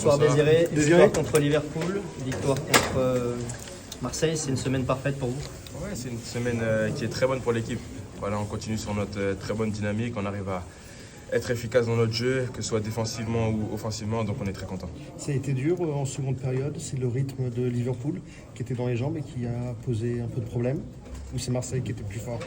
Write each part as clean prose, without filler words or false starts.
Bonsoir Désiré. Victoire contre Liverpool, victoire contre Marseille, c'est une semaine parfaite pour vous? Ouais, c'est une semaine qui est très bonne pour l'équipe. Voilà, on continue sur notre très bonne dynamique, on arrive à être efficace dans notre jeu, que ce soit défensivement ou offensivement, donc on est très content. Ça a été dur en seconde période, c'est le rythme de Liverpool qui était dans les jambes et qui a posé un peu de problème, ou c'est Marseille qui était plus fort?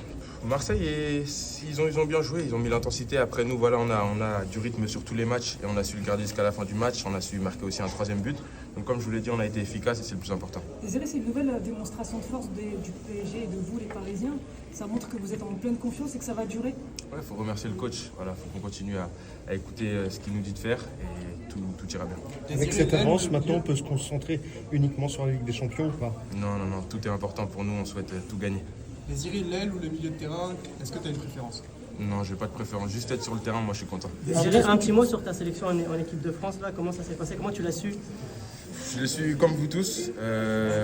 Marseille, ils ont bien joué, ils ont mis l'intensité. Après nous, voilà, on a du rythme sur tous les matchs et on a su le garder jusqu'à la fin du match. On a su marquer aussi un troisième but. Donc comme je vous l'ai dit, on a été efficace et c'est le plus important. Désiré, c'est une nouvelle démonstration de force du PSG et de vous les Parisiens. Ça montre que vous êtes en pleine confiance et que ça va durer. Il faut remercier le coach. Voilà, faut qu'on continue à écouter ce qu'il nous dit de faire et tout ira bien. Avec cette avance, maintenant on peut se concentrer uniquement sur la Ligue des Champions ou pas? Non, tout est important pour nous, on souhaite tout gagner. Désiré, l'aile ou le milieu de terrain, est-ce que tu as une préférence? Non, je n'ai pas de préférence, juste être sur le terrain, moi je suis content. Désiré, un petit mot sur ta sélection en équipe de France, là, comment ça s'est passé, comment tu l'as su? Je le suis comme vous tous,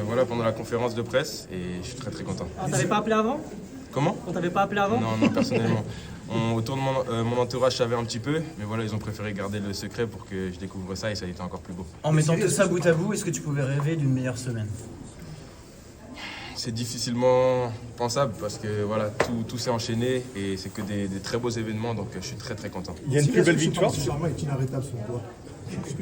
voilà, pendant la conférence de presse et je suis très content. On t'avait pas appelé avant? Comment? On t'avait pas appelé avant? Non, personnellement. Autour de mon entourage savait un petit peu, mais voilà, ils ont préféré garder le secret pour que je découvre ça et ça a été encore plus beau. En mettant tout ça bout à bout, est-ce que tu pouvais rêver d'une meilleure semaine? C'est difficilement pensable parce que voilà, tout s'est enchaîné et c'est que des très beaux événements, donc je suis très content. Il y a une plus belle victoire. Est inarrêtable selon toi?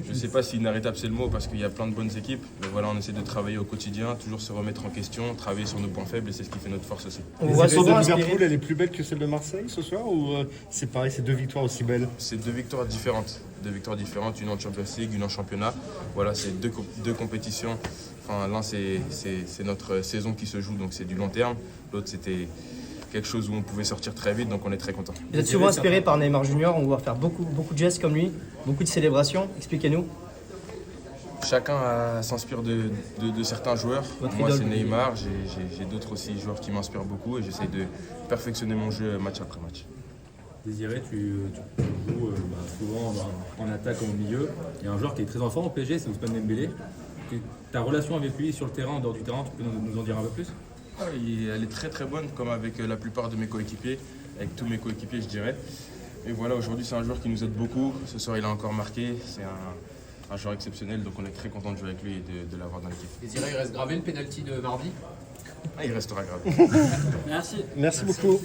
Je ne sais pas si inarrêtable c'est le mot parce qu'il y a plein de bonnes équipes, mais voilà, on essaie de travailler au quotidien, toujours se remettre en question, travailler sur nos points faibles et c'est ce qui fait notre force aussi. On voit Celle de souvent Liverpool, inspiré. elle est plus belle que celle de Marseille ce soir ou c'est pareil, c'est deux victoires aussi belles? C'est deux victoires différentes, une en Champions League, une en championnat. Voilà, c'est deux compétitions. Enfin, l'un c'est notre saison qui se joue, donc c'est du long terme. L'autre c'était quelque chose où on pouvait sortir très vite, donc on est très content. Vous êtes souvent inspiré par Neymar Junior, on voit faire beaucoup de gestes comme lui, beaucoup de célébrations. Expliquez-nous. Chacun s'inspire de certains joueurs. Votre Moi, idole. c'est Neymar. J'ai d'autres aussi joueurs qui m'inspirent beaucoup et j'essaie de perfectionner mon jeu match après match. Désiré, tu joues souvent en attaque comme au milieu. Il y a un joueur qui est très en forme au PSG, c'est Ousmane Dembélé. Ta relation avec lui sur le terrain, en dehors du terrain, tu peux nous en dire un peu plus? Elle est très bonne, comme avec la plupart de mes coéquipiers, avec tous mes coéquipiers, je dirais. Et voilà, aujourd'hui, c'est un joueur qui nous aide beaucoup. Ce soir, il a encore marqué. C'est un joueur exceptionnel, donc on est très content de jouer avec lui et de l'avoir dans l'équipe. Désiré, il reste gravé le pénalty de mardi. Il restera grave. Merci. Merci beaucoup.